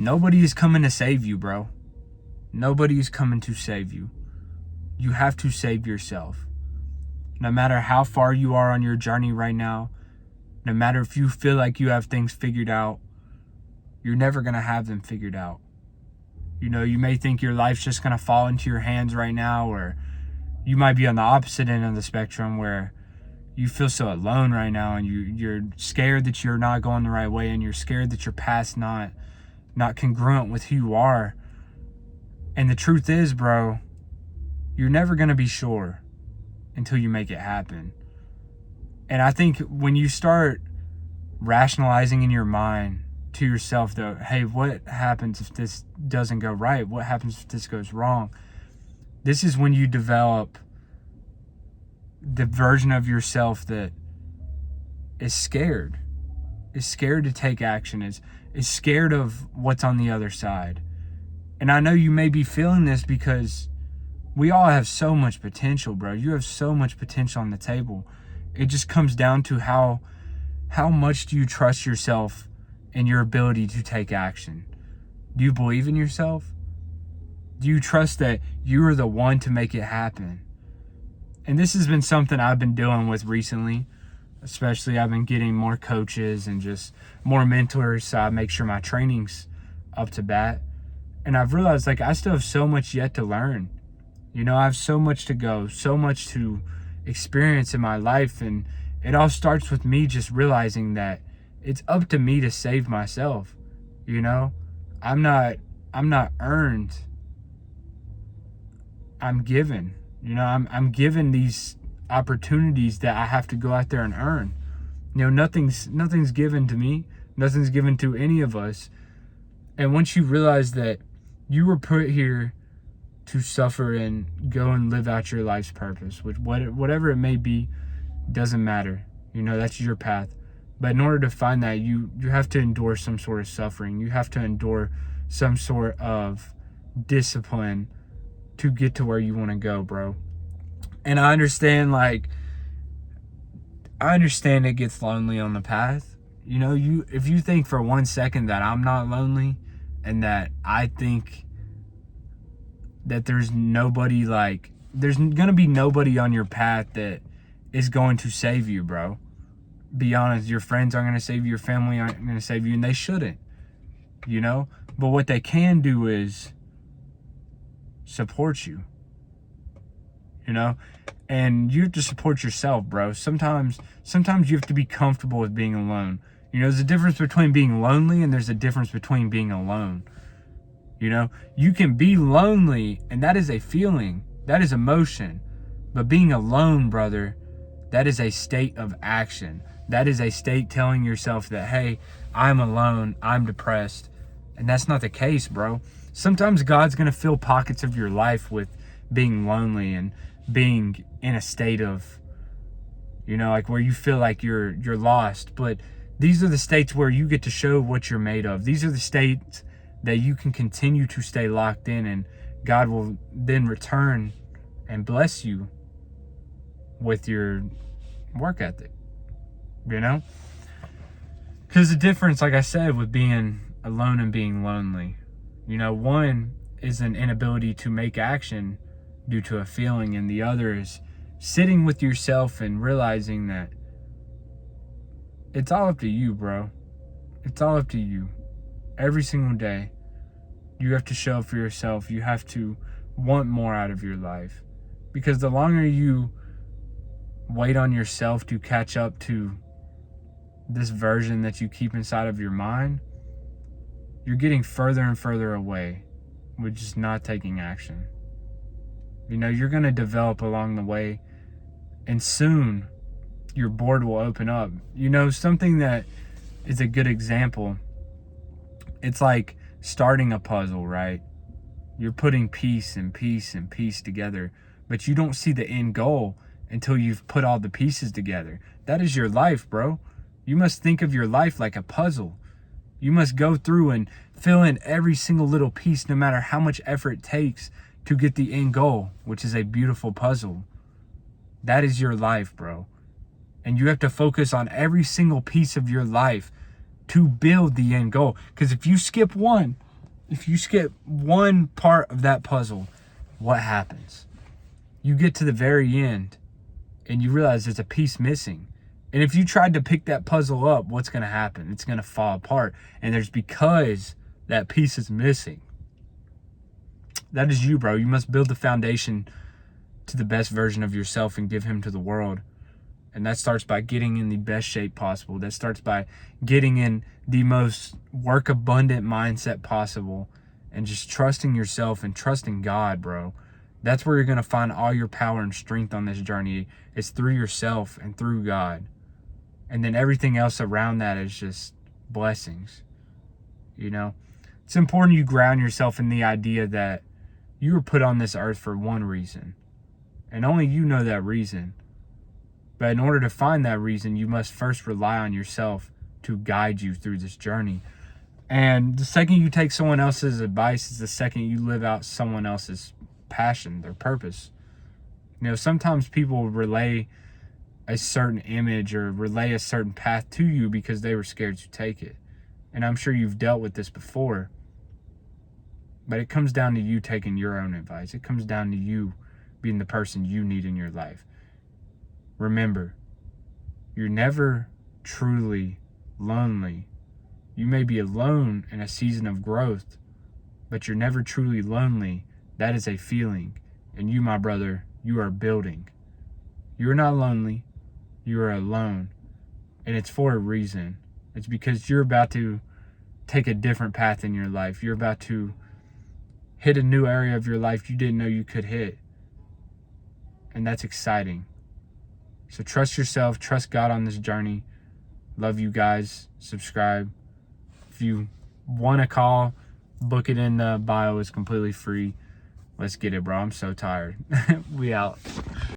Nobody is coming to save you, bro. Nobody is coming to save you. You have to save yourself. No matter how far you are on your journey right now, no matter if you feel like you have things figured out, you're never going to have them figured out. You know, you may think your life's just going to fall into your hands right now, or you might be on the opposite end of the spectrum where you feel so alone right now, and you're scared that you're not going the right way, and you're scared that your past not congruent with who you are. And the truth is, bro, you're never going to be sure until you make it happen. And I think when you start rationalizing in your mind to yourself, though, hey, what happens if this doesn't go right? What happens if this goes wrong? This is when you develop the version of yourself that is scared to take action, is scared of what's on the other side. And I know you may be feeling this because we all have so much potential, bro. You have so much potential on the table. It just comes down to how much do you trust yourself and your ability to take action? Do you believe in yourself? Do you trust that you are the one to make it happen? And this has been something I've been dealing with recently. Especially I've been getting more coaches and just more mentors, so I make sure my training's up to bat. And I've realized, like, I still have so much yet to learn. You know, I have so much to go, so much to experience in my life. And it all starts with me just realizing that it's up to me to save myself. You know, I'm not earned. I'm given. You know, I'm given these opportunities that I have to go out there and earn. You know, nothing's given to me. Nothing's given to any of us. And once you realize that you were put here to suffer and go and live out your life's purpose, which whatever it may be, doesn't matter. You know, that's your path. But in order to find that, you have to endure some sort of suffering. You have to endure some sort of discipline to get to where you want to go, bro. And I understand it gets lonely on the path. You know, if you think for 1 second that I'm not lonely and that I think that there's nobody, there's going to be nobody on your path that is going to save you, bro. Be honest, your friends aren't going to save you, your family aren't going to save you, and they shouldn't, you know? But what they can do is support you, you know? And you have to support yourself, bro. Sometimes you have to be comfortable with being alone. You know, there's a difference between being lonely and there's a difference between being alone. You know, you can be lonely, and that is a feeling, that is emotion. But being alone, brother, that is a state of action. That is a state telling yourself that, hey, I'm alone, I'm depressed. And that's not the case, bro. Sometimes God's going to fill pockets of your life with being lonely and being in a state of, you know, like where you feel like you're lost. But these are the states where you get to show what you're made of. These are the states that you can continue to stay locked in, and God will then return and bless you with your work ethic, you know? Because the difference, like I said, with being alone and being lonely, you know, one is an inability to make action due to a feeling, and the other is sitting with yourself and realizing that it's all up to you, bro. It's all up to you. Every single day, you have to show up for yourself. You have to want more out of your life. Because the longer you wait on yourself to catch up to this version that you keep inside of your mind, you're getting further and further away with just not taking action. You know, you're going to develop along the way, and soon your board will open up. You know, something that is a good example, it's like starting a puzzle, right? You're putting piece and piece and piece together, but you don't see the end goal until you've put all the pieces together. That is your life, bro. You must think of your life like a puzzle. You must go through and fill in every single little piece, no matter how much effort it takes to get the end goal, which is a beautiful puzzle. That is your life, bro. And you have to focus on every single piece of your life to build the end goal. Because if you skip one, If you skip one part of that puzzle, what happens? You get to the very end and you realize there's a piece missing. And if you tried to pick that puzzle up, what's going to happen? It's going to fall apart. And there's because that piece is missing. That is you, bro. You must build the foundation to the best version of yourself and give him to the world. And that starts by getting in the best shape possible. That starts by getting in the most work abundant mindset possible and just trusting yourself and trusting God, bro. That's where you're going to find all your power and strength on this journey. It's through yourself and through God. And then everything else around that is just blessings. You know, it's important you ground yourself in the idea that you were put on this earth for one reason. And only you know that reason. But in order to find that reason, you must first rely on yourself to guide you through this journey. And the second you take someone else's advice is the second you live out someone else's passion, their purpose. You know, sometimes people relay a certain image or relay a certain path to you because they were scared to take it. And I'm sure you've dealt with this before. But it comes down to you taking your own advice. It comes down to you being the person you need in your life. Remember, you're never truly lonely. You may be alone in a season of growth, but you're never truly lonely. That is a feeling. And you, my brother, you are building. You're not lonely. You are alone. And it's for a reason. It's because you're about to take a different path in your life. You're about to hit a new area of your life you didn't know you could hit. And that's exciting. So trust yourself, trust God on this journey. Love you guys. Subscribe. If you want a call, book it in the bio. It's completely free. Let's get it, bro. I'm so tired. We out.